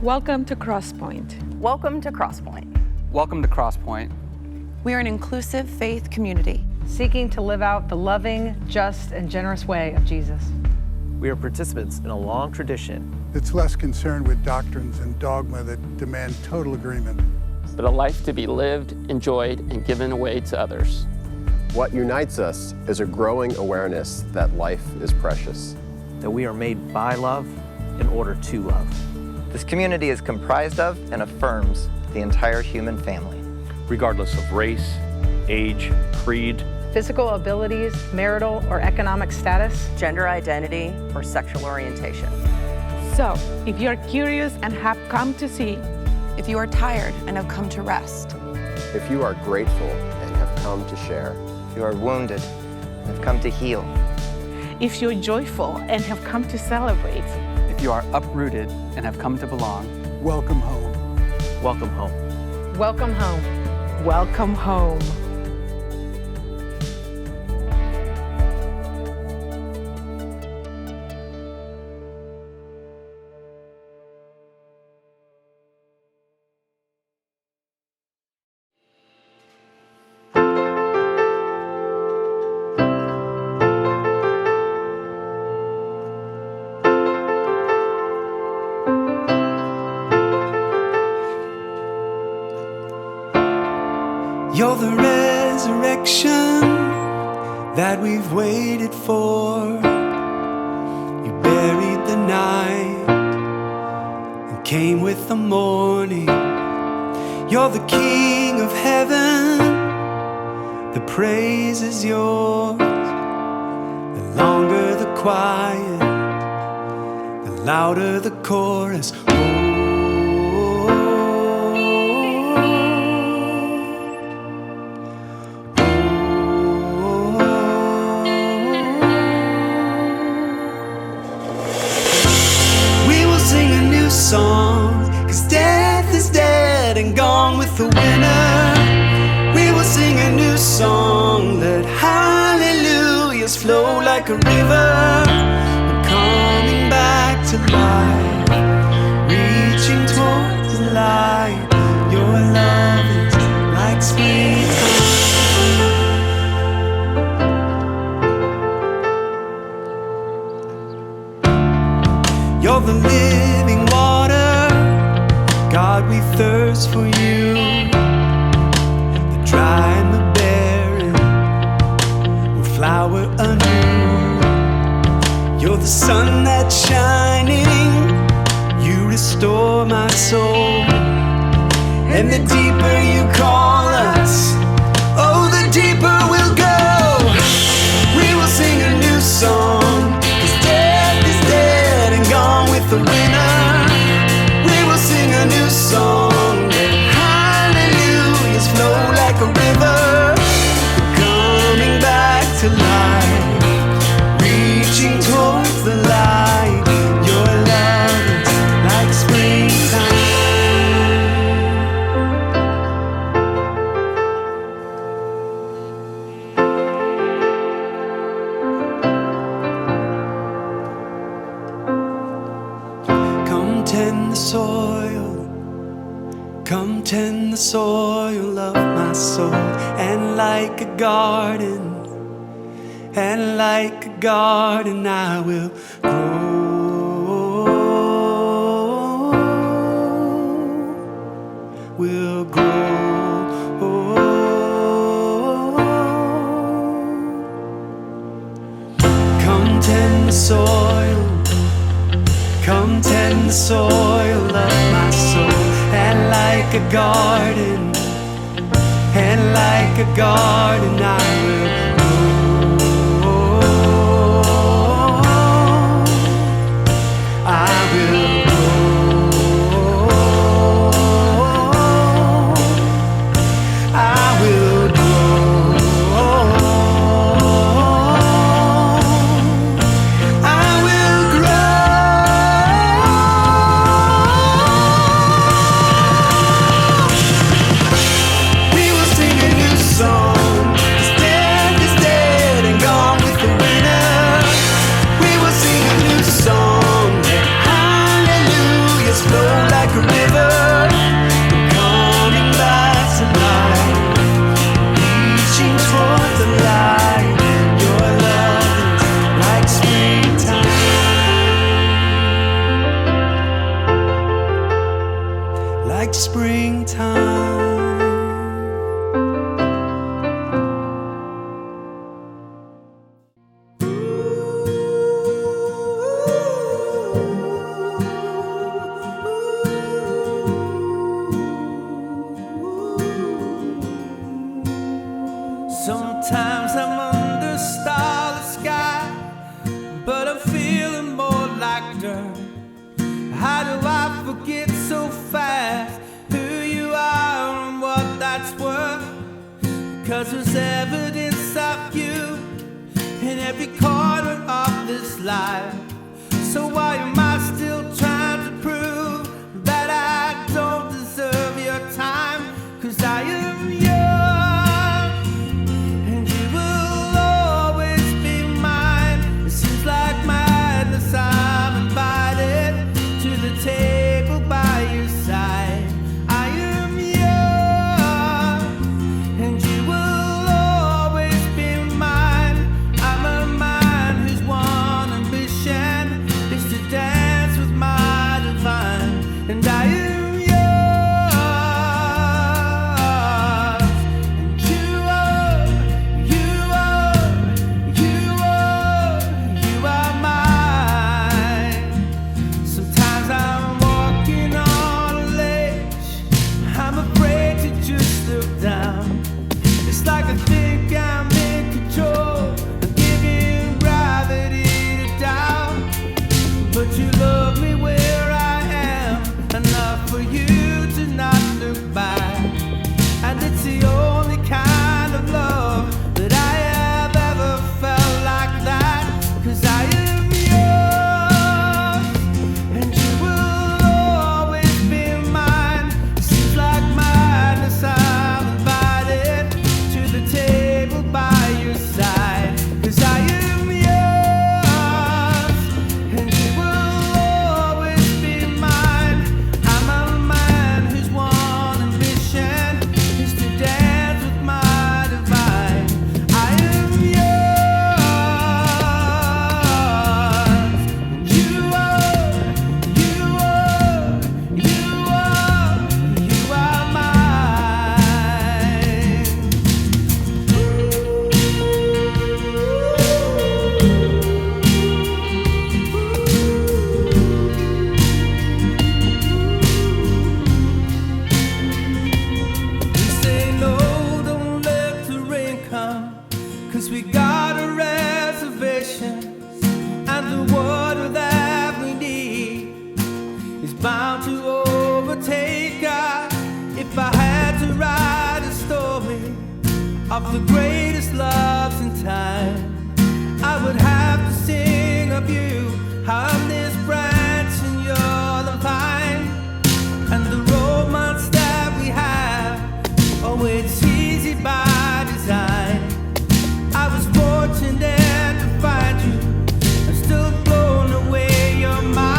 Welcome to Crosspointe. Welcome to Crosspointe. Welcome to Crosspointe. We are an inclusive faith community seeking to live out the loving, just, and generous way of Jesus. We are participants in a long tradition that's less concerned with doctrines and dogma that demand total agreement, but a life to be lived, enjoyed, and given away to others. What unites us is a growing awareness that life is precious. That we are made by love in order to love. This community is comprised of and affirms the entire human family. Regardless of race, age, creed, physical abilities, marital or economic status, gender identity, or sexual orientation. So, if you're curious and have come to see, if you are tired and have come to rest, if you are grateful and have come to share, if you are wounded and have come to heal, if you're joyful and have come to celebrate, if you are uprooted and have come to belong, welcome home. Welcome home. Welcome home. Welcome home. You're the resurrection that we've waited for. You buried the night and came with the morning. You're the King of heaven, the praise is yours. The longer the quiet, the louder the chorus. Song, 'cause death is dead and gone with the winner. We will sing a new song, let hallelujahs flow like a river. We're coming back to life, reaching towards the light. Your love is like springtime. You're the living water, God, we thirst for you. The dry and the barren will flower anew. You're the sun that's shining, you restore my soul. And the deeper you call us, oh, the deeper we'll go. We will sing a new song, 'cause death is dead and gone with the winner. A new song, let hallelujahs flow like a river. Coming back to life, reaching towards the light. Your love is like springtime. Come tend the soil, come tend the soil of my soul, and like a garden, I will grow, will grow. Come tend the soil, come tend the soil of my soul. And like a garden, I will grow. I will grow. I will grow. I will grow. We will sing a new song, 'cause death is Sometimes I'm under starless sky, but I'm feeling more like dirt. How do I forget so fast who you are and what that's worth? Cause there's evidence of you in every corner of this life. So why am I still trying to prove that I don't deserve your time? Cause I am yours, and you will always be mine. It seems like madness, I'm invited to the table by your side. I am yours, and you will always be mine. I'm a man whose one ambition is to dance with my divine. And I am bound to overtake us. If I had to write a story of the greatest loves in time, I would have to sing of you. I'm this branch and you're the vine, and the romance that we have, oh, it's easy by design. I was fortunate to find you. I'm still blown away, you're mine.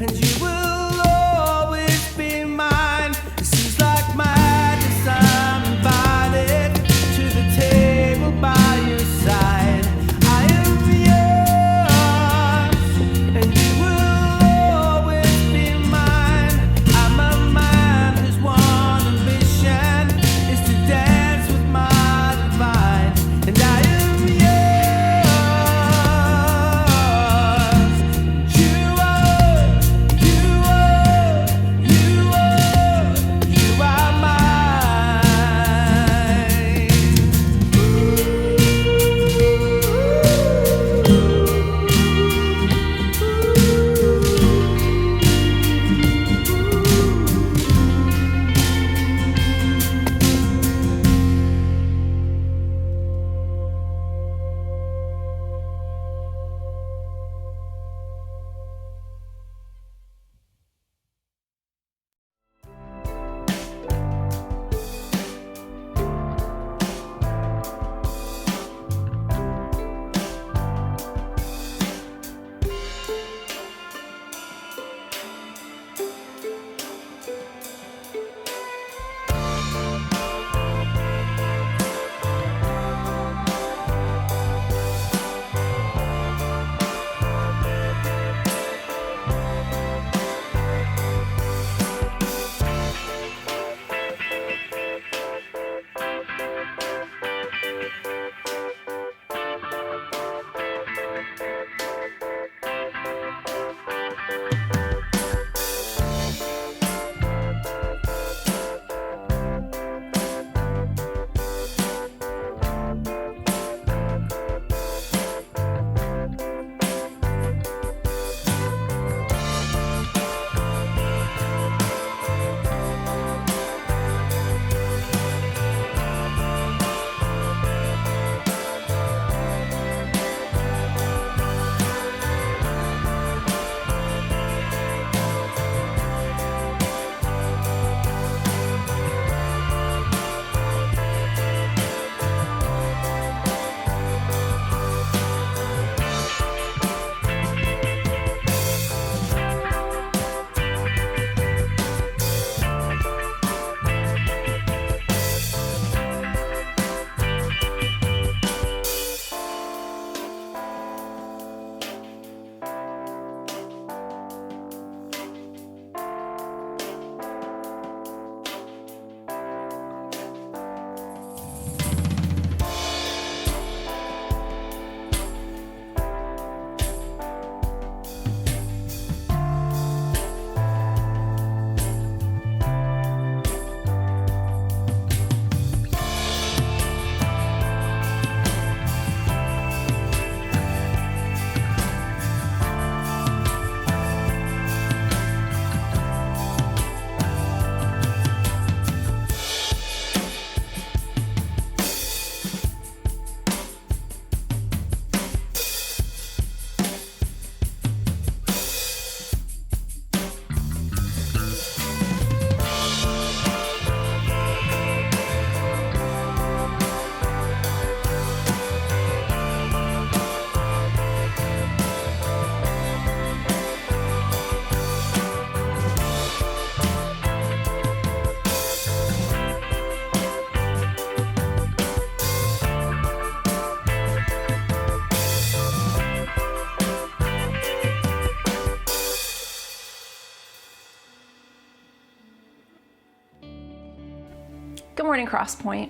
And you will always be mine. It seems like madness, I'm invited to the table by your side. I Good morning, Crosspointe.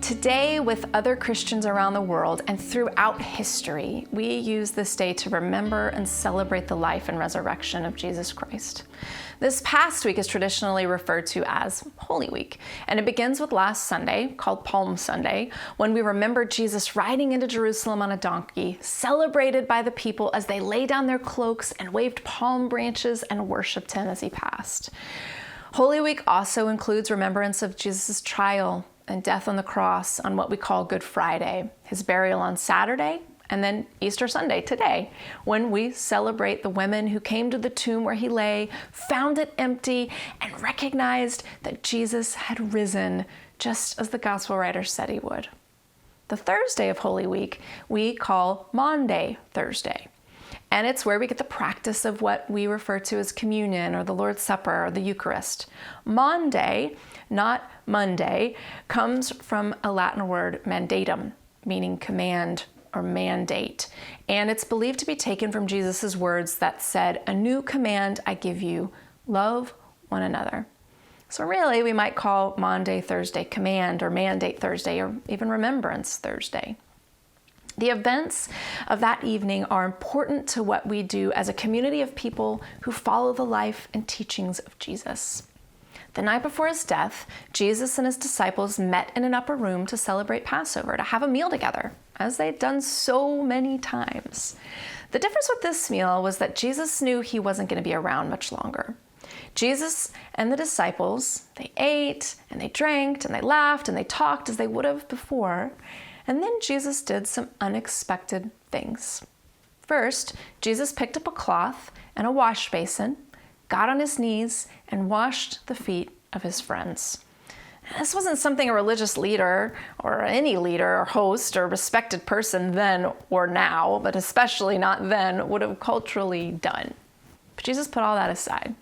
Today, with other Christians around the world and throughout history, we use this day to remember and celebrate the life and resurrection of Jesus Christ. This past week is traditionally referred to as Holy Week, and it begins with last Sunday, called Palm Sunday, when we remember Jesus riding into Jerusalem on a donkey, celebrated by the people as they lay down their cloaks and waved palm branches and worshiped him as he passed. Holy Week also includes remembrance of Jesus' trial and death on the cross on what we call Good Friday, his burial on Saturday, and then Easter Sunday today, when we celebrate the women who came to the tomb where he lay, found it empty, and recognized that Jesus had risen, just as the gospel writers said he would. The Thursday of Holy Week we call Maundy Thursday, and it's where we get the practice of what we refer to as communion or the Lord's Supper or the Eucharist. Maundy, not Monday, comes from a Latin word mandatum, meaning command or mandate. And it's believed to be taken from Jesus' words that said, "A new command I give you, love one another." So really, we might call Maundy Thursday command or mandate Thursday or even remembrance Thursday. The events of that evening are important to what we do as a community of people who follow the life and teachings of Jesus. The night before his death, Jesus and his disciples met in an upper room to celebrate Passover, to have a meal together, as they'd done so many times. The difference with this meal was that Jesus knew he wasn't going to be around much longer. Jesus and the disciples, they ate and they drank and they laughed and they talked as they would have before. And then Jesus did some unexpected things. First, Jesus picked up a cloth and a wash basin, got on his knees, and washed the feet of his friends. This wasn't something a religious leader or any leader or host or respected person then or now, but especially not then, would have culturally done. But Jesus put all that aside.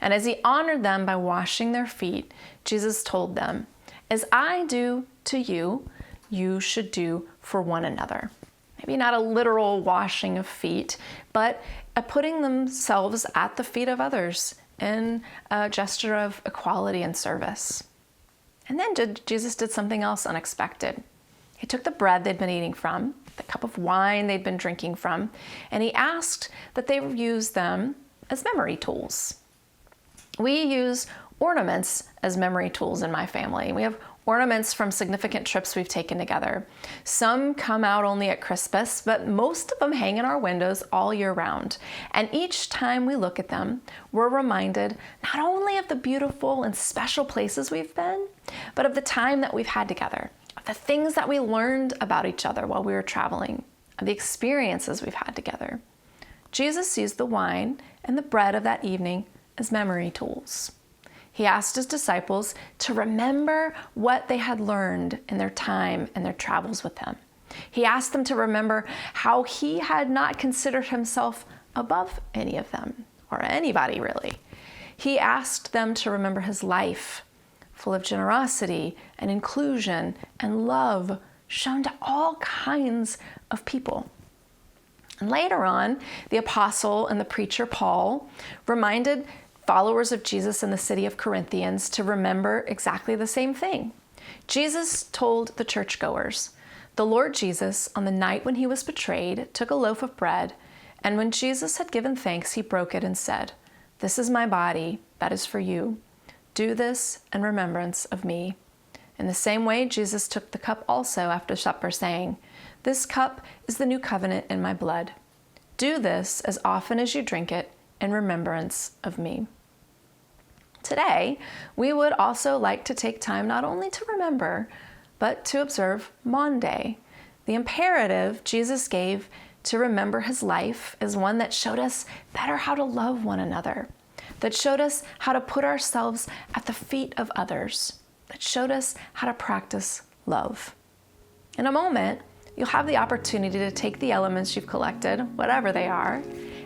And as he honored them by washing their feet, Jesus told them, "As I do to you, you should do for one another." Maybe not a literal washing of feet, but a putting themselves at the feet of others in a gesture of equality and service. And then Jesus did something else unexpected. He took the bread they'd been eating from, the cup of wine they'd been drinking from, and he asked that they use them as memory tools. We use ornaments as memory tools in my family. We have ornaments from significant trips we've taken together. Some come out only at Christmas, but most of them hang in our windows all year round. And each time we look at them, we're reminded not only of the beautiful and special places we've been, but of the time that we've had together, of the things that we learned about each other while we were traveling, of the experiences we've had together. Jesus used the wine and the bread of that evening as memory tools. He asked his disciples to remember what they had learned in their time and their travels with him. He asked them to remember how he had not considered himself above any of them, or anybody really. He asked them to remember his life, full of generosity and inclusion and love shown to all kinds of people. And later on, the apostle and the preacher Paul reminded followers of Jesus in the city of Corinthians to remember exactly the same thing. Jesus told the churchgoers, "The Lord Jesus, on the night when he was betrayed, took a loaf of bread, and when Jesus had given thanks, he broke it and said, 'This is my body, that is for you. Do this in remembrance of me.' In the same way, Jesus took the cup also after supper, saying, 'This cup is the new covenant in my blood. Do this as often as you drink it in remembrance of me.'" Today, we would also like to take time not only to remember, but to observe Maundy. The imperative Jesus gave to remember his life is one that showed us better how to love one another, that showed us how to put ourselves at the feet of others, that showed us how to practice love. In a moment, you'll have the opportunity to take the elements you've collected, whatever they are,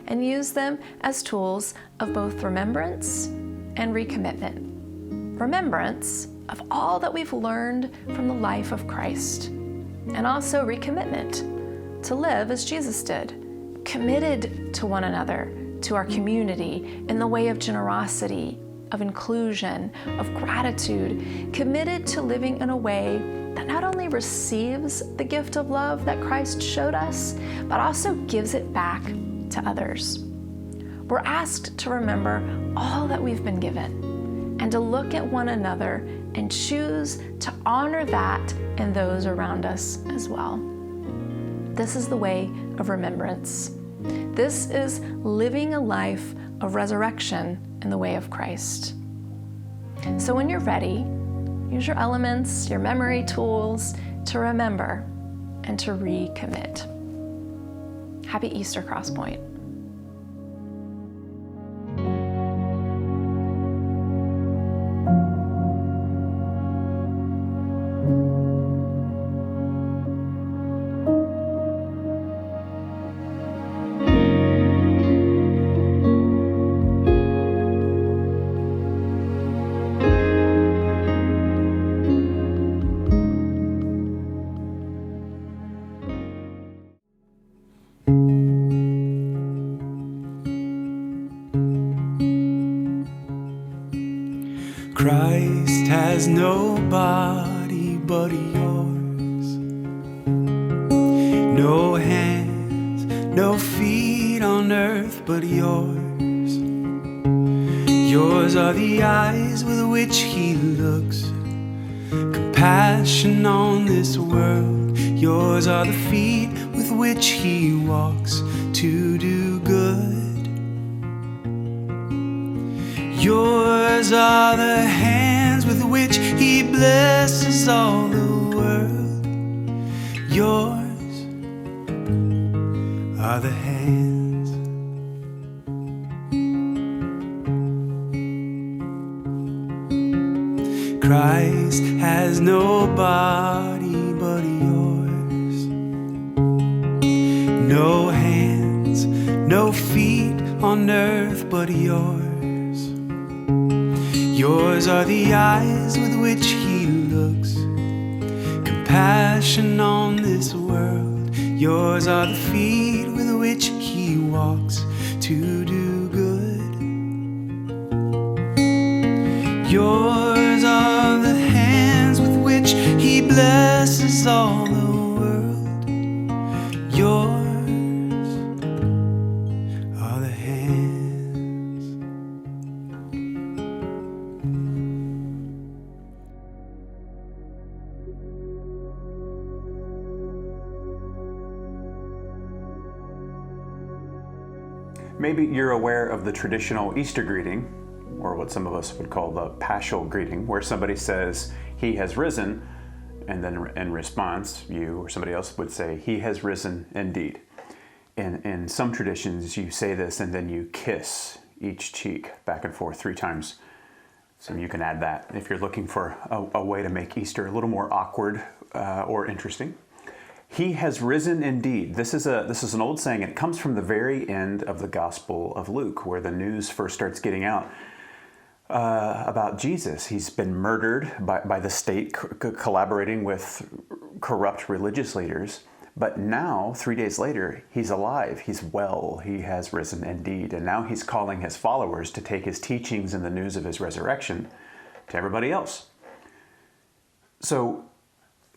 and use them as tools of both remembrance and recommitment. Remembrance of all that we've learned from the life of Christ, and also recommitment to live as Jesus did, committed to one another, to our community in the way of generosity, of inclusion, of gratitude, committed to living in a way that not only receives the gift of love that Christ showed us, but also gives it back to others. We're asked to remember all that we've been given and to look at one another and choose to honor that in those around us as well. This is the way of remembrance. This is living a life of resurrection in the way of Christ. So when you're ready, use your elements, your memory tools to remember and to recommit. Happy Easter, Crosspointe. Christ has no body but yours, no hands, no feet on earth but yours. Yours are the eyes with which he looks, compassion on this world. Yours are the feet with which he walks to do good. Yours are the hands with which he blesses all the world. Yours are the hands. Christ has no body but yours, no hands, no feet on earth but yours. Yours are the eyes with which he looks, compassion on this world. Yours are the feet with which he walks to do good. Yours are the hands with which he blesses all the world. Yours are the hands. Maybe you're aware of the traditional Easter greeting, or what some of us would call the paschal greeting, where somebody says, "He has risen," and then in response, you or somebody else would say, "He has risen indeed." In some traditions, you say this and then you kiss each cheek back and forth 3 times. So you can add that if you're looking for a way to make Easter a little more awkward or interesting. He has risen indeed. This is an old saying, and it comes from the very end of the Gospel of Luke, where the news first starts getting out about Jesus. He's been murdered by the state collaborating with corrupt religious leaders. But now, 3 days later, he's alive, he's well, he has risen indeed. And now he's calling his followers to take his teachings and the news of his resurrection to everybody else. So,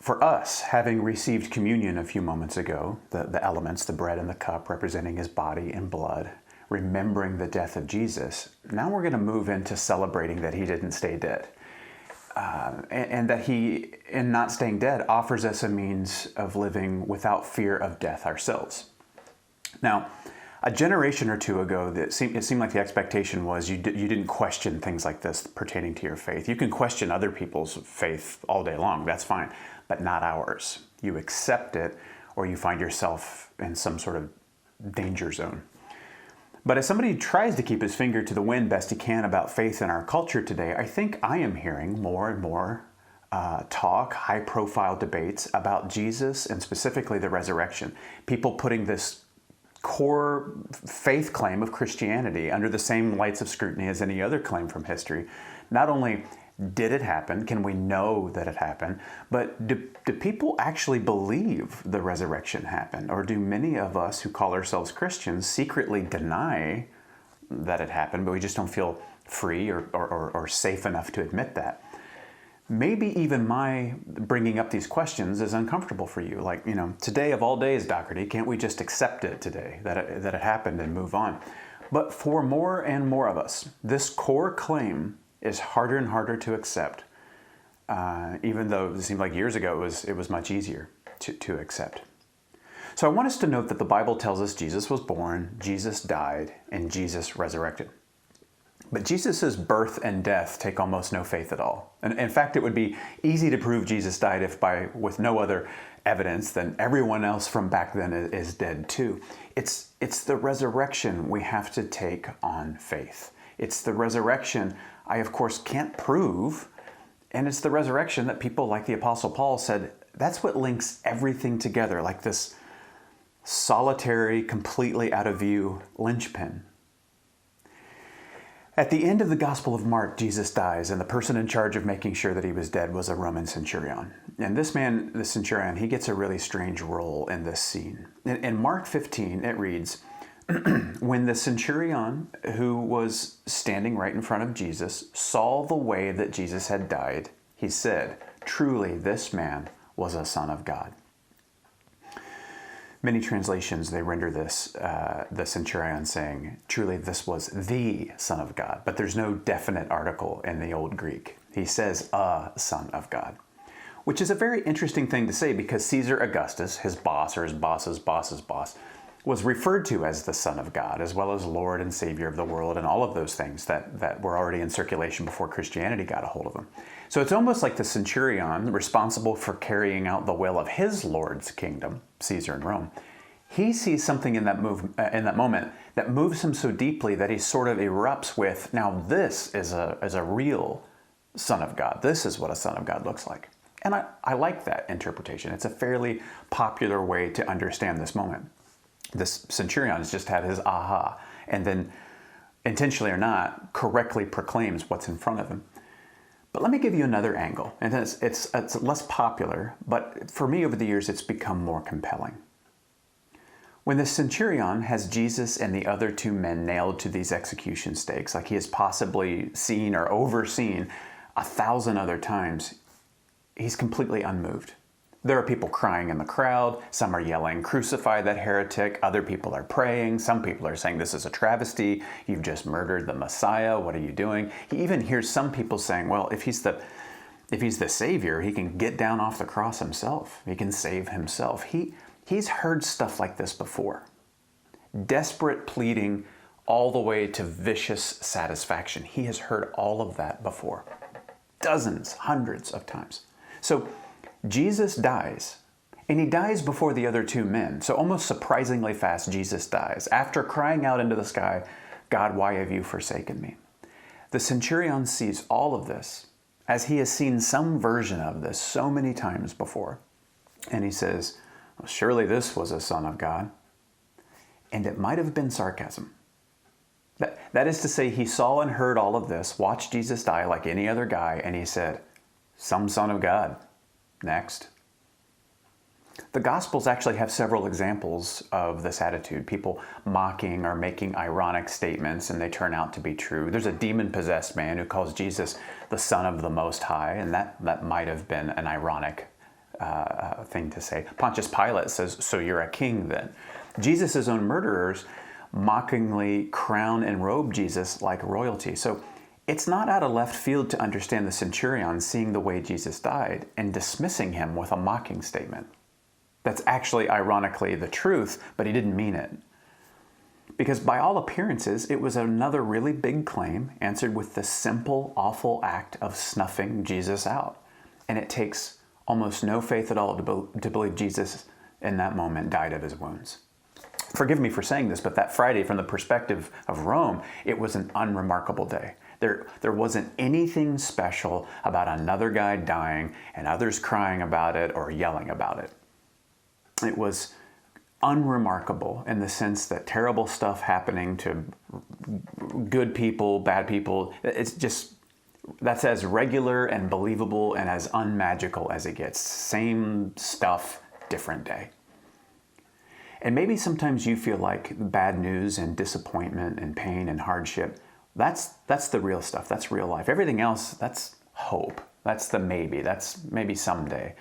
for us, having received communion a few moments ago, the elements, the bread and the cup representing his body and blood, remembering the death of Jesus, now we're going to move into celebrating that he didn't stay dead. And that he, in not staying dead, offers us a means of living without fear of death ourselves. Now, a generation or two ago, it seemed like the expectation was you didn't question things like this pertaining to your faith. You can question other people's faith all day long, that's fine, but not ours. You accept it, or you find yourself in some sort of danger zone. But as somebody who tries to keep his finger to the wind best he can about faith in our culture today, I think I am hearing more and more talk, high-profile debates about Jesus and specifically the resurrection. People putting this core faith claim of Christianity under the same lights of scrutiny as any other claim from history. Not only did it happen, can we know that it happened, but do people actually believe the resurrection happened? Or do many of us who call ourselves Christians secretly deny that it happened, but we just don't feel free or safe enough to admit that. Maybe even my bringing up these questions is uncomfortable for you. Like, today of all days, Doherty, can't we just accept it today, that it happened and move on? But for more and more of us, this core claim is harder and harder to accept, even though it seemed like years ago it was much easier to accept. So I want us to note that the Bible tells us Jesus was born, Jesus died, and Jesus resurrected. But Jesus' birth and death take almost no faith at all. And in fact, it would be easy to prove Jesus died with no other evidence than everyone else from back then is dead too. It's the resurrection we have to take on faith. It's the resurrection I, of course, can't prove. And it's the resurrection that people like the Apostle Paul said, that's what links everything together, like this solitary, completely out of view linchpin. At the end of the Gospel of Mark, Jesus dies, and the person in charge of making sure that he was dead was a Roman centurion. And this man, the centurion, he gets a really strange role in this scene. In Mark 15, it reads, when the centurion who was standing right in front of Jesus saw the way that Jesus had died, he said, truly this man was a son of God. Many translations, they render this, the centurion saying, truly this was the Son of God. But there's no definite article in the Old Greek. He says, a Son of God. Which is a very interesting thing to say because Caesar Augustus, his boss or his boss's boss's boss, was referred to as the Son of God, as well as Lord and Savior of the world and all of those things that were already in circulation before Christianity got a hold of them. So it's almost like the centurion, responsible for carrying out the will of his Lord's kingdom, Caesar in Rome, he sees something in that moment that moves him so deeply that he sort of erupts with, now this is a real Son of God. This is what a Son of God looks like. And I like that interpretation. It's a fairly popular way to understand this moment. This centurion has just had his aha, and then, intentionally or not, correctly proclaims what's in front of him. But let me give you another angle, and it's less popular, but for me over the years it's become more compelling. When the centurion has Jesus and the other two men nailed to these execution stakes, like he has possibly seen or overseen 1,000 other times, he's completely unmoved. There are people crying in the crowd. Some are yelling, crucify that heretic. Other people are praying. Some people are saying, this is a travesty. You've just murdered the Messiah. What are you doing? He even hears some people saying, well, if he's the Savior, he can get down off the cross himself. He can save himself. He's heard stuff like this before. Desperate pleading all the way to vicious satisfaction. He has heard all of that before. Dozens, hundreds of times. So Jesus dies, and he dies before the other two men. So almost surprisingly fast, Jesus dies. After crying out into the sky, God, why have you forsaken me? The centurion sees all of this as he has seen some version of this so many times before. And he says, well, surely this was a Son of God. And it might have been sarcasm. That is to say, he saw and heard all of this, watched Jesus die like any other guy, and he said, some Son of God. Next. The Gospels actually have several examples of this attitude. People mocking or making ironic statements, and they turn out to be true. There's a demon-possessed man who calls Jesus the Son of the Most High, and that might have been an ironic thing to say. Pontius Pilate says, so you're a king then. Jesus' own murderers mockingly crown and robe Jesus like royalty. So it's not out of left field to understand the centurion seeing the way Jesus died and dismissing him with a mocking statement. That's actually, ironically, the truth, but he didn't mean it. Because by all appearances, it was another really big claim answered with the simple, awful act of snuffing Jesus out. And it takes almost no faith at all to believe Jesus in that moment died of his wounds. Forgive me for saying this, but that Friday, from the perspective of Rome, it was an unremarkable day. There wasn't anything special about another guy dying and others crying about it or yelling about it. It was unremarkable in the sense that terrible stuff happening to good people, bad people, that's as regular and believable and as unmagical as it gets. Same stuff, different day. And maybe sometimes you feel like bad news and disappointment and pain and hardship That's the real stuff. That's real life. Everything else, that's hope. That's the maybe. That's maybe someday.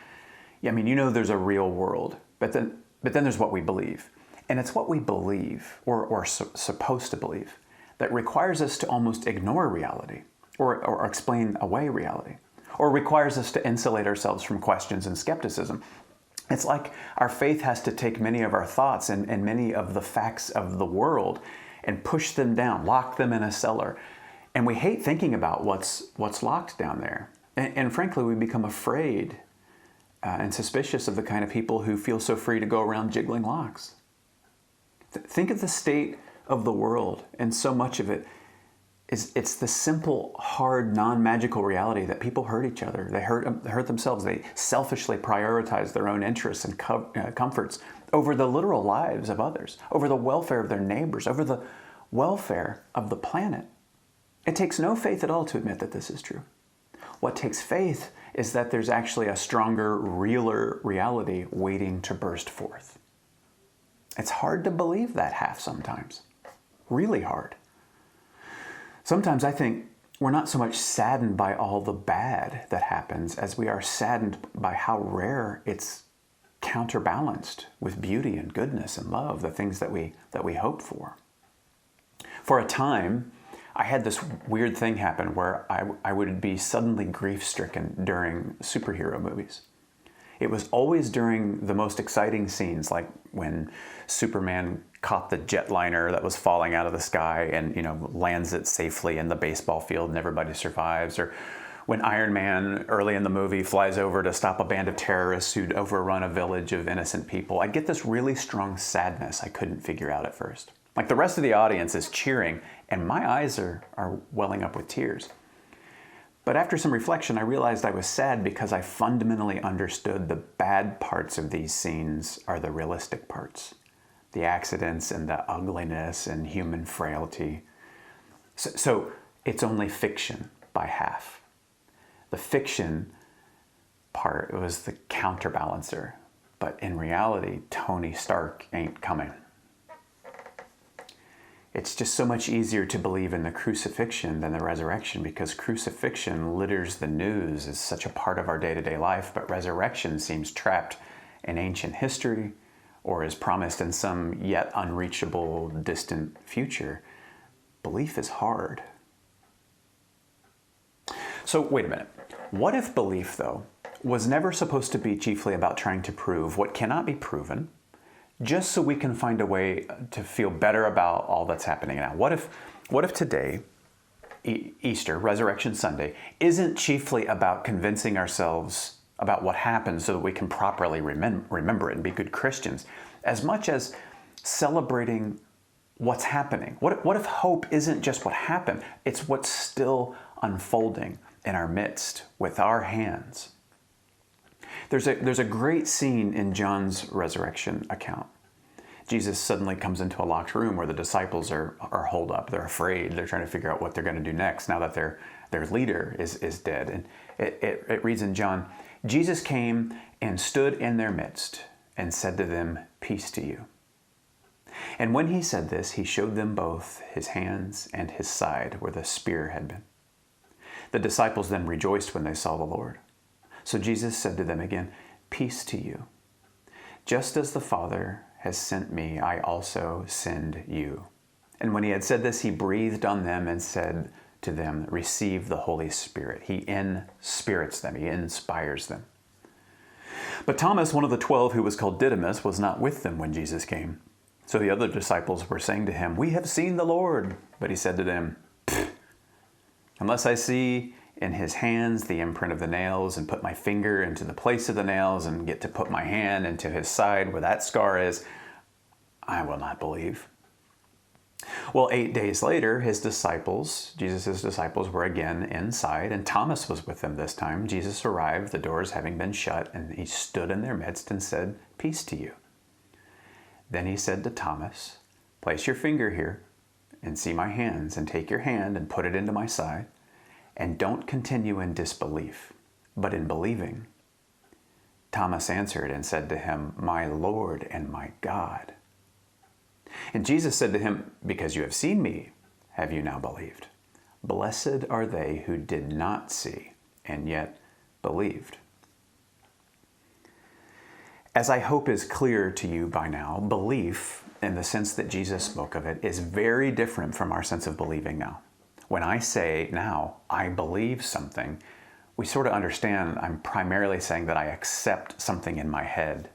Yeah, I mean, you know there's a real world, but then there's what we believe. And it's what we believe, or supposed to believe, that requires us to almost ignore reality, or explain away reality, or requires us to insulate ourselves from questions and skepticism. It's like our faith has to take many of our thoughts and many of the facts of the world and push them down, lock them in a cellar. And we hate thinking about what's locked down there. And frankly, we become afraid and suspicious of the kind of people who feel so free to go around jiggling locks. Think of the state of the world, and so much of it it's the simple, hard, non-magical reality that people hurt each other. They hurt themselves. They selfishly prioritize their own interests and comforts over the literal lives of others, over the welfare of their neighbors, over the welfare of the planet. It takes no faith at all to admit that this is true. What takes faith is that there's actually a stronger, realer reality waiting to burst forth. It's hard to believe that half sometimes. Really hard. Sometimes I think we're not so much saddened by all the bad that happens as we are saddened by how rare it's counterbalanced with beauty and goodness and love, the things that we hope for. For a time, I had this weird thing happen where I would be suddenly grief-stricken during superhero movies. It was always during the most exciting scenes, like when Superman caught the jetliner that was falling out of the sky and, lands it safely in the baseball field and everybody survives, or when Iron Man early in the movie flies over to stop a band of terrorists who'd overrun a village of innocent people. I'd get this really strong sadness I couldn't figure out at first. Like the rest of the audience is cheering and my eyes are welling up with tears. But after some reflection, I realized I was sad because I fundamentally understood the bad parts of these scenes are the realistic parts. The accidents and the ugliness and human frailty. So it's only fiction by half. The fiction part was the counterbalancer. But in reality, Tony Stark ain't coming. It's just so much easier to believe in the crucifixion than the resurrection, because crucifixion litters the news as such a part of our day-to-day life, but resurrection seems trapped in ancient history or is promised in some yet unreachable, distant future. Belief is hard. So wait a minute. What if belief, though, was never supposed to be chiefly about trying to prove what cannot be proven, just so we can find a way to feel better about all that's happening now? What if today, Easter, Resurrection Sunday, isn't chiefly about convincing ourselves about what happened so that we can properly remember it and be good Christians, as much as celebrating what's happening? What if hope isn't just what happened, it's what's still unfolding in our midst with our hands? There's a great scene in John's resurrection account. Jesus suddenly comes into a locked room where the disciples are holed up. They're afraid. They're trying to figure out what they're going to do next now that their leader is dead. And it reads in John, Jesus came and stood in their midst and said to them, "Peace to you." And when he said this, he showed them both his hands and his side where the spear had been. The disciples then rejoiced when they saw the Lord. So Jesus said to them again, "Peace to you. Just as the Father has sent me, I also send you." And when he had said this, he breathed on them and said to them, "Receive the Holy Spirit." He inspirits them. He inspires them. But Thomas, one of the 12 who was called Didymus, was not with them when Jesus came. So the other disciples were saying to him, "We have seen the Lord." But he said to them, "Unless I see in his hands the imprint of the nails, and put my finger into the place of the nails, and get to put my hand into his side where that scar is, I will not believe." Well, 8 days later, Jesus' disciples were again inside, and Thomas was with them this time. Jesus arrived, the doors having been shut, and he stood in their midst and said, "Peace to you." Then he said to Thomas, "Place your finger here and see my hands, and take your hand and put it into my side. And don't continue in disbelief, but in believing." Thomas answered and said to him, "My Lord and my God." And Jesus said to him, "Because you have seen me, have you now believed? Blessed are they who did not see and yet believed. As I hope is clear to you by now, belief, in the sense that Jesus spoke of it, is very different from our sense of believing now. When I say now, I believe something, we sort of understand I'm primarily saying that I accept something in my head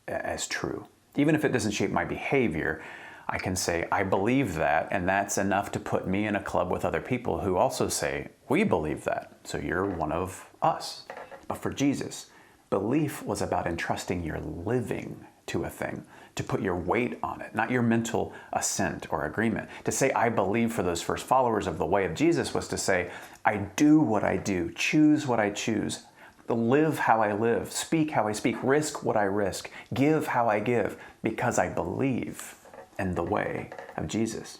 as true. Even if it doesn't shape my behavior, I can say, I believe that, and that's enough to put me in a club with other people who also say, we believe that, so you're one of us. But for Jesus, belief was about entrusting your living to a thing, to put your weight on it, not your mental assent or agreement. To say, I believe for those first followers of the way of Jesus was to say, I do what I do, choose what I choose, live how I live, speak how I speak, risk what I risk, give how I give, because I believe in the way of Jesus.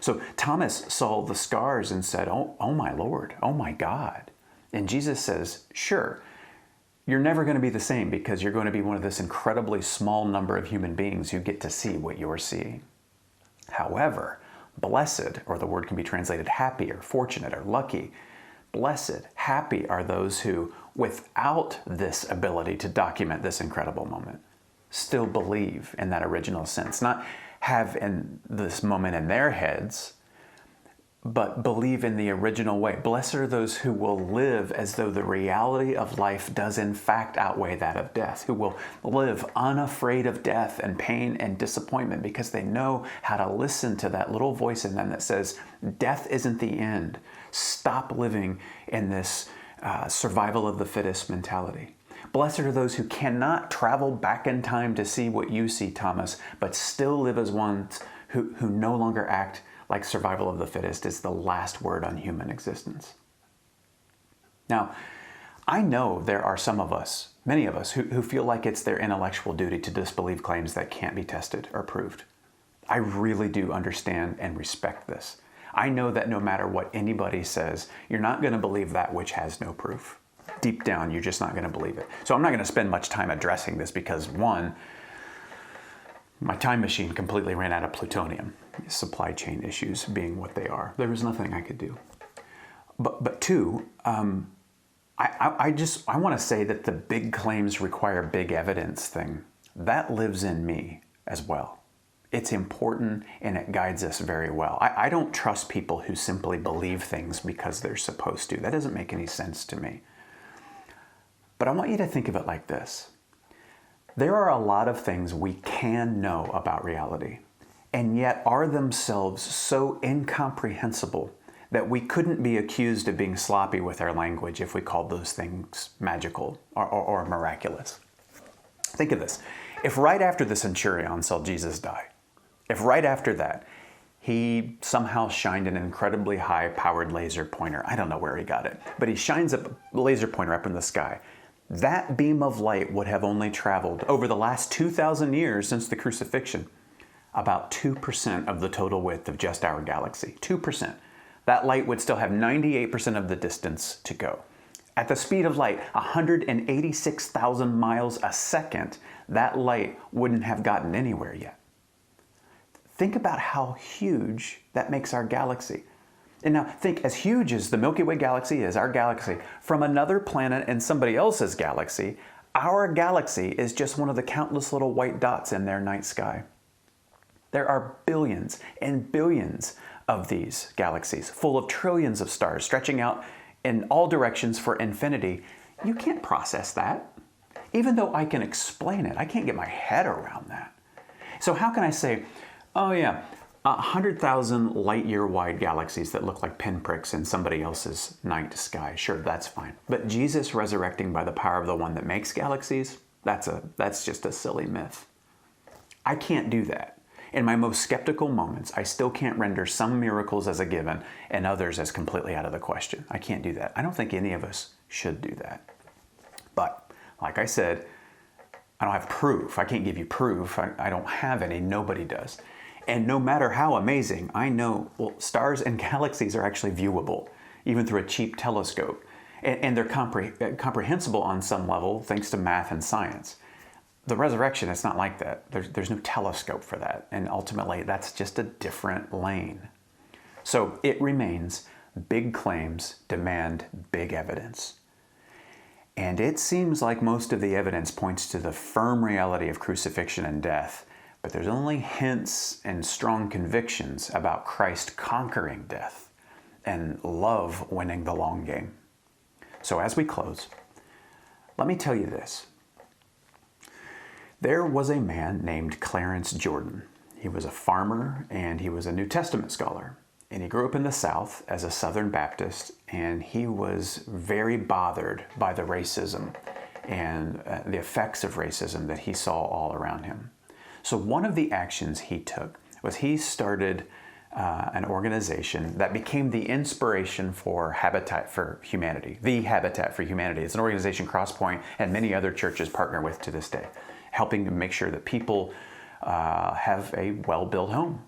So Thomas saw the scars and said, oh my Lord, oh my God. And Jesus says, sure, you're never going to be the same because you're going to be one of this incredibly small number of human beings who get to see what you're seeing. However, blessed, or the word can be translated happy or fortunate or lucky, blessed, happy are those who, without this ability to document this incredible moment, still believe in that original sense. Not have in this moment in their heads, but believe in the original way. Blessed are those who will live as though the reality of life does in fact outweigh that of death, who will live unafraid of death and pain and disappointment because they know how to listen to that little voice in them that says, death isn't the end. Stop living in this survival of the fittest mentality. Blessed are those who cannot travel back in time to see what you see, Thomas, but still live as ones who no longer act like survival of the fittest is the last word on human existence. Now, I know there are some of us, many of us, who feel like it's their intellectual duty to disbelieve claims that can't be tested or proved. I really do understand and respect this. I know that no matter what anybody says, you're not going to believe that which has no proof. Deep down, you're just not going to believe it. So I'm not going to spend much time addressing this because, one, my time machine completely ran out of plutonium, supply chain issues being what they are. There was nothing I could do. But two, I want to say that the big claims require big evidence thing, that lives in me as well. It's important and it guides us very well. I don't trust people who simply believe things because they're supposed to. That doesn't make any sense to me. But I want you to think of it like this. There are a lot of things we can know about reality, and yet are themselves so incomprehensible that we couldn't be accused of being sloppy with our language if we called those things magical or miraculous. Think of this. If right after the centurion saw Jesus die, if right after that he somehow shined an incredibly high-powered laser pointer, I don't know where he got it, but he shines a laser pointer up in the sky, that beam of light would have only traveled, over the last 2,000 years since the crucifixion, about 2% of the total width of just our galaxy. 2%. That light would still have 98% of the distance to go. At the speed of light, 186,000 miles a second, that light wouldn't have gotten anywhere yet. Think about how huge that makes our galaxy. And now think, as huge as the Milky Way galaxy is, our galaxy, from another planet and somebody else's galaxy, our galaxy is just one of the countless little white dots in their night sky. There are billions and billions of these galaxies, full of trillions of stars stretching out in all directions for infinity. You can't process that. Even though I can explain it, I can't get my head around that. So how can I say, oh yeah, 100,000 light-year wide galaxies that look like pinpricks in somebody else's night sky? Sure, that's fine. But Jesus resurrecting by the power of the one that makes galaxies, that's just a silly myth. I can't do that. In my most skeptical moments, I still can't render some miracles as a given and others as completely out of the question. I can't do that. I don't think any of us should do that. But, like I said, I don't have proof. I can't give you proof. I don't have any. Nobody does. And no matter how amazing, I know, well, stars and galaxies are actually viewable, even through a cheap telescope. And they're comprehensible on some level, thanks to math and science. The resurrection, it's not like that. There's no telescope for that. And ultimately, that's just a different lane. So it remains big claims demand big evidence. And it seems like most of the evidence points to the firm reality of crucifixion and death, but there's only hints and strong convictions about Christ conquering death and love winning the long game. So as we close, let me tell you this. There was a man named Clarence Jordan. He was a farmer and he was a New Testament scholar. And he grew up in the South as a Southern Baptist, and he was very bothered by the racism and the effects of racism that he saw all around him. So one of the actions he took was he started an organization that became the inspiration for Habitat for Humanity, the Habitat for Humanity. It's an organization Crosspointe and many other churches partner with to this day, helping to make sure that people have a well-built home.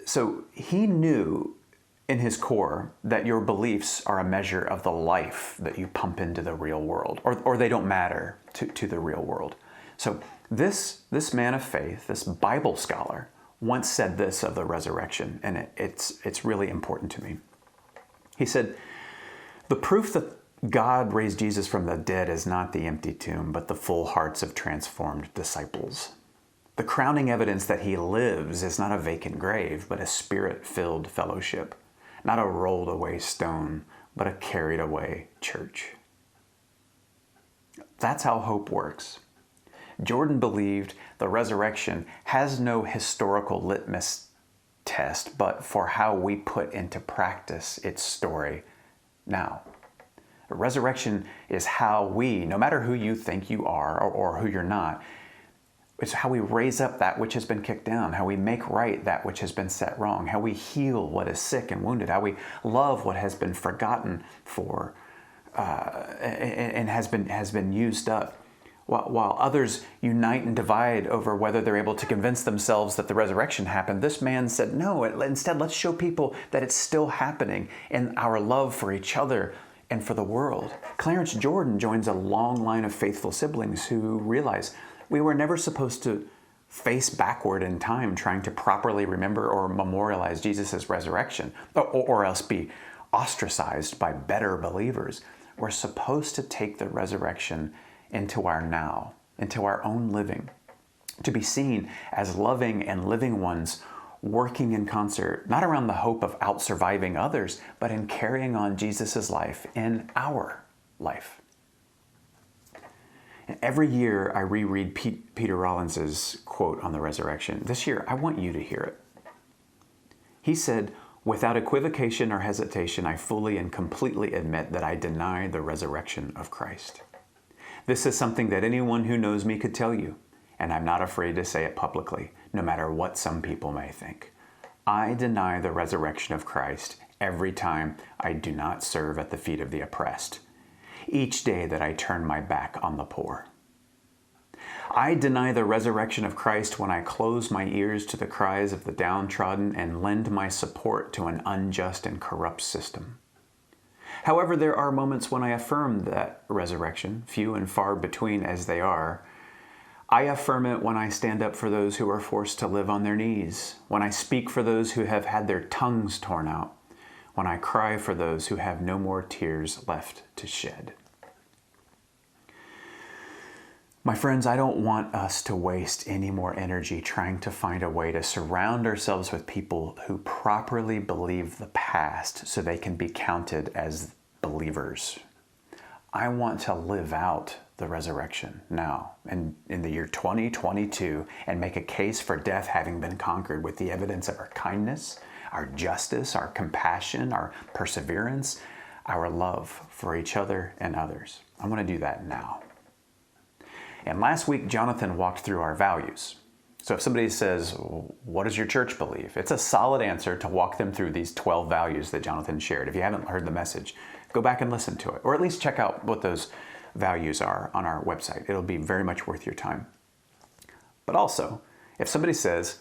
So he knew in his core that your beliefs are a measure of the life that you pump into the real world, or they don't matter to the real world. So this man of faith, this Bible scholar, once said this of the resurrection, and it's really important to me. He said, "The proof that God raised Jesus from the dead is not the empty tomb, but the full hearts of transformed disciples. The crowning evidence that he lives is not a vacant grave, but a spirit-filled fellowship. Not a rolled away stone, but a carried away church." That's how hope works. Jordan believed the resurrection has no historical litmus test, but for how we put into practice its story now. The resurrection is how we, no matter who you think you are or who you're not, it's how we raise up that which has been kicked down, how we make right that which has been set wrong, how we heal what is sick and wounded, how we love what has been forgotten for and has been used up. While others unite and divide over whether they're able to convince themselves that the resurrection happened, this man said, no, instead let's show people that it's still happening in our love for each other and for the world. Clarence Jordan joins a long line of faithful siblings who realize we were never supposed to face backward in time trying to properly remember or memorialize Jesus' resurrection, or else be ostracized by better believers. We're supposed to take the resurrection into our now, into our own living, to be seen as loving and living ones working in concert, not around the hope of out-surviving others, but in carrying on Jesus' life in our life. And every year I reread Peter Rollins's quote on the resurrection. This year, I want you to hear it. He said, "Without equivocation or hesitation, I fully and completely admit that I deny the resurrection of Christ. This is something that anyone who knows me could tell you, and I'm not afraid to say it publicly, no matter what some people may think. I deny the resurrection of Christ every time I do not serve at the feet of the oppressed, each day that I turn my back on the poor. I deny the resurrection of Christ when I close my ears to the cries of the downtrodden and lend my support to an unjust and corrupt system. However, there are moments when I affirm that resurrection, few and far between as they are. I affirm it when I stand up for those who are forced to live on their knees, when I speak for those who have had their tongues torn out, when I cry for those who have no more tears left to shed." My friends, I don't want us to waste any more energy trying to find a way to surround ourselves with people who properly believe the past so they can be counted as believers. I want to live out the resurrection now and in the year 2022 and make a case for death having been conquered with the evidence of our kindness, our justice, our compassion, our perseverance, our love for each other and others. I want to do that now. And last week, Jonathan walked through our values. So if somebody says, what does your church believe? It's a solid answer to walk them through these 12 values that Jonathan shared. If you haven't heard the message, go back and listen to it, or at least check out what those values are on our website. It'll be very much worth your time. But also, if somebody says,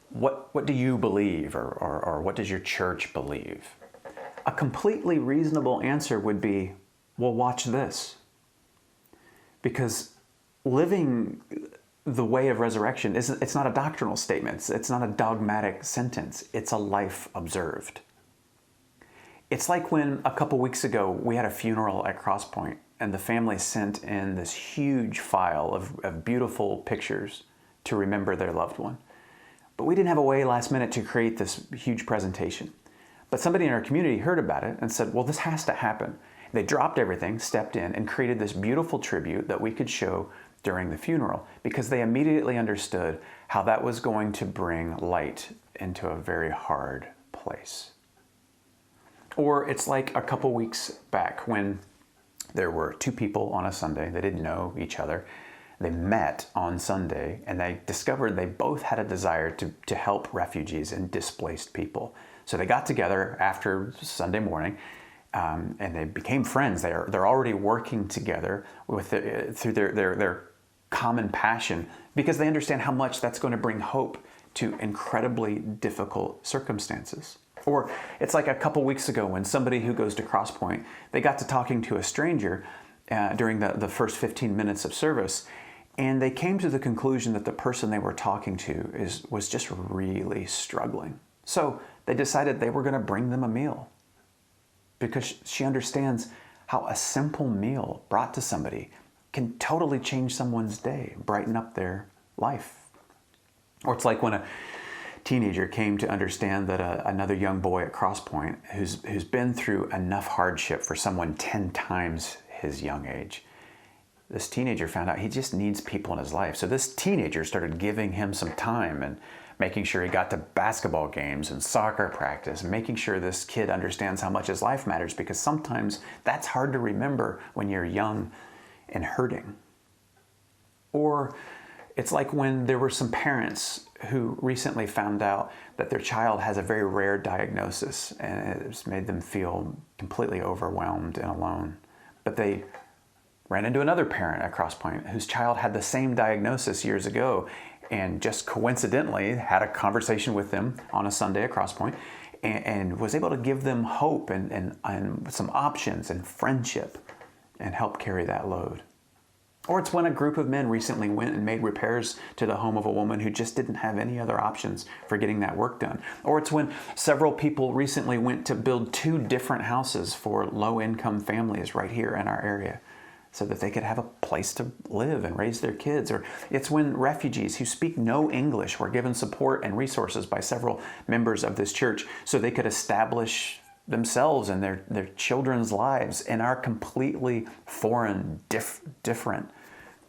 what do you believe, or what does your church believe? A completely reasonable answer would be, well, watch this. Because living the way of resurrection it's not a doctrinal statement. It's not a dogmatic sentence. It's a life observed. It's like when a couple weeks ago we had a funeral at Crosspointe and the family sent in this huge file of beautiful pictures to remember their loved one. But we didn't have a way last minute to create this huge presentation. But somebody in our community heard about it and said, well, this has to happen. They dropped everything, stepped in, and created this beautiful tribute that we could show during the funeral because they immediately understood how that was going to bring light into a very hard place. Or it's like a couple weeks back when there were two people on a Sunday. They didn't know each other. They met on Sunday and they discovered they both had a desire to help refugees and displaced people. So they got together after Sunday morning and they became friends. They're already working together through their common passion because they understand how much that's going to bring hope to incredibly difficult circumstances. Or it's like a couple weeks ago when somebody who goes to Crosspointe, they got to talking to a stranger during the first 15 minutes of service, and they came to the conclusion that the person they were talking to was just really struggling. So they decided they were going to bring them a meal because she understands how a simple meal brought to somebody can totally change someone's day, brighten up their life. Or it's like when a teenager came to understand that another young boy at Crosspointe who's been through enough hardship for someone 10 times his young age, this teenager found out he just needs people in his life. So this teenager started giving him some time and making sure he got to basketball games and soccer practice, and making sure this kid understands how much his life matters, because sometimes that's hard to remember when you're young and hurting. Or it's like when there were some parents who recently found out that their child has a very rare diagnosis and it's made them feel completely overwhelmed and alone. But they ran into another parent at Crosspointe whose child had the same diagnosis years ago and just coincidentally had a conversation with them on a Sunday at Crosspointe and was able to give them hope and some options and friendship and help carry that load. Or it's when a group of men recently went and made repairs to the home of a woman who just didn't have any other options for getting that work done. Or it's when several people recently went to build 2 different houses for low-income families right here in our area so that they could have a place to live and raise their kids. Or it's when refugees who speak no English were given support and resources by several members of this church so they could establish themselves and their children's lives in our completely foreign, different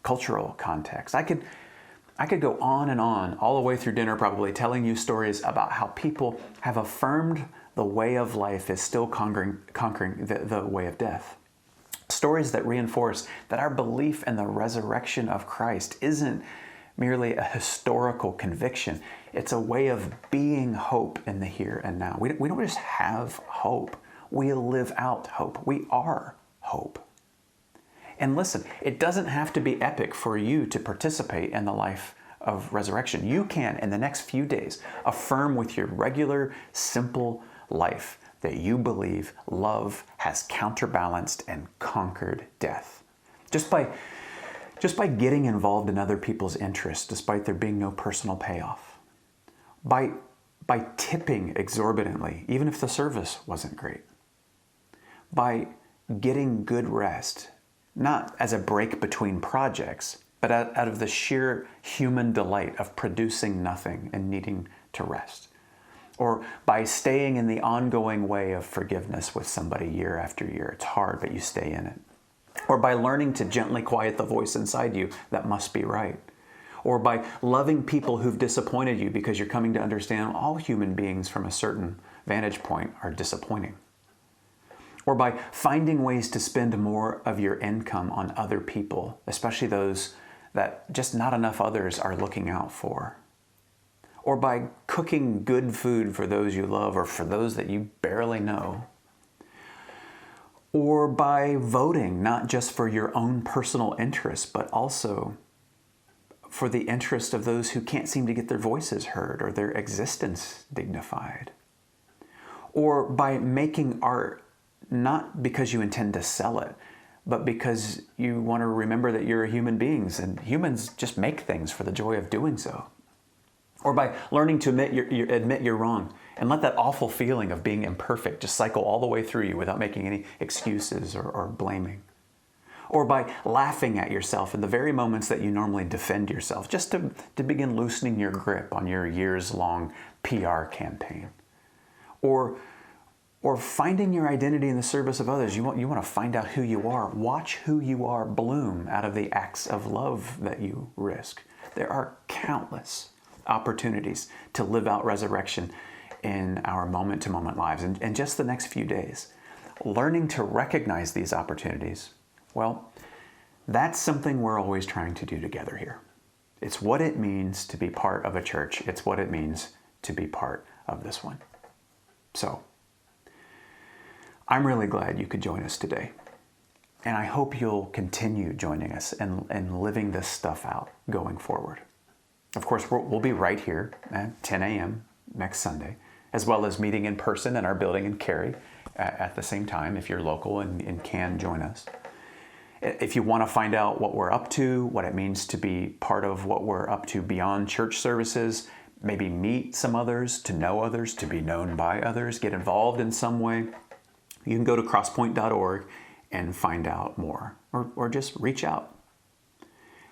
cultural context. I could go on and on all the way through dinner probably telling you stories about how people have affirmed the way of life is still conquering the way of death. Stories that reinforce that our belief in the resurrection of Christ isn't merely a historical conviction. It's a way of being hope in the here and now. We don't just have hope. We live out hope. We are hope. And listen, it doesn't have to be epic for you to participate in the life of resurrection. You can, in the next few days, affirm with your regular, simple life that you believe love has counterbalanced and conquered death. Just by getting involved in other people's interests, despite there being no personal payoff. By tipping exorbitantly, even if the service wasn't great. By getting good rest, not as a break between projects, but out of the sheer human delight of producing nothing and needing to rest. Or by staying in the ongoing way of forgiveness with somebody year after year. It's hard, but you stay in it. Or by learning to gently quiet the voice inside you that must be right. Or by loving people who've disappointed you because you're coming to understand all human beings from a certain vantage point are disappointing. Or by finding ways to spend more of your income on other people, especially those that just not enough others are looking out for. Or by cooking good food for those you love or for those that you barely know. Or by voting not just for your own personal interests, but also for the interest of those who can't seem to get their voices heard or their existence dignified. Or by making art not because you intend to sell it, but because you want to remember that you're human beings and humans just make things for the joy of doing so. Or by learning to admit you're wrong And let that awful feeling of being imperfect just cycle all the way through you without making any excuses or blaming. Or by laughing at yourself in the very moments that you normally defend yourself, just to begin loosening your grip on your years-long PR campaign. Or finding your identity in the service of others. You want to find out who you are. Watch who you are bloom out of the acts of love that you risk. There are countless opportunities to live out resurrection in our moment-to-moment lives. And just the next few days, learning to recognize these opportunities, well, that's something we're always trying to do together here. It's what it means to be part of a church. It's what it means to be part of this one. So, I'm really glad you could join us today. And I hope you'll continue joining us and living this stuff out going forward. Of course, we'll be right here at 10 a.m. next Sunday, as well as meeting in person in our building in Cary at the same time if you're local and can join us. If you want to find out what we're up to, what it means to be part of what we're up to beyond church services, maybe meet some others, to know others, to be known by others, get involved in some way, you can go to crosspoint.org and find out more, or just reach out.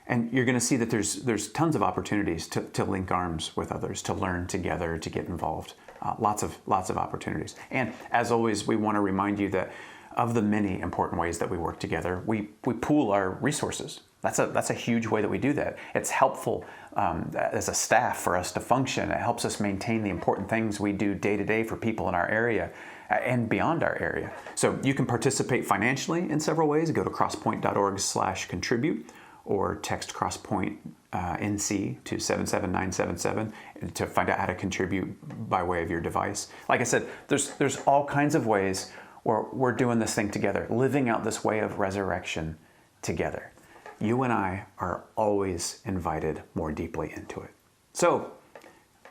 And you're going to see that there's tons of opportunities to link arms with others, to learn together, to get involved. Lots of opportunities. And as always, we want to remind you that of the many important ways that we work together, we pool our resources. That's a huge way that we do that. It's helpful as a staff for us to function. It helps us maintain the important things we do day to day for people in our area and beyond our area. So you can participate financially in several ways. Go to crosspoint.org/contribute or text Crosspointe NC to 77977 to find out how to contribute by way of your device. Like I said, there's all kinds of ways where we're doing this thing together, living out this way of resurrection together. You and I are always invited more deeply into it. So,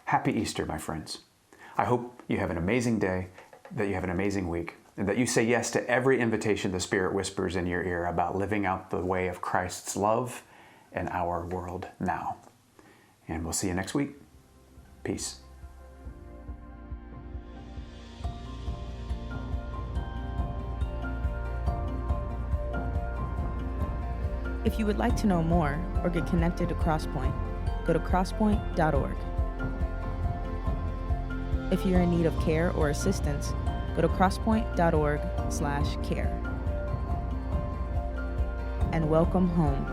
happy Easter, my friends. I hope you have an amazing day, that you have an amazing week, and that you say yes to every invitation the Spirit whispers in your ear about living out the way of Christ's love in our world now. And we'll see you next week. Peace. If you would like to know more or get connected to Crosspointe, go to crosspoint.org. If you're in need of care or assistance, go to crosspoint.org/care. And welcome home.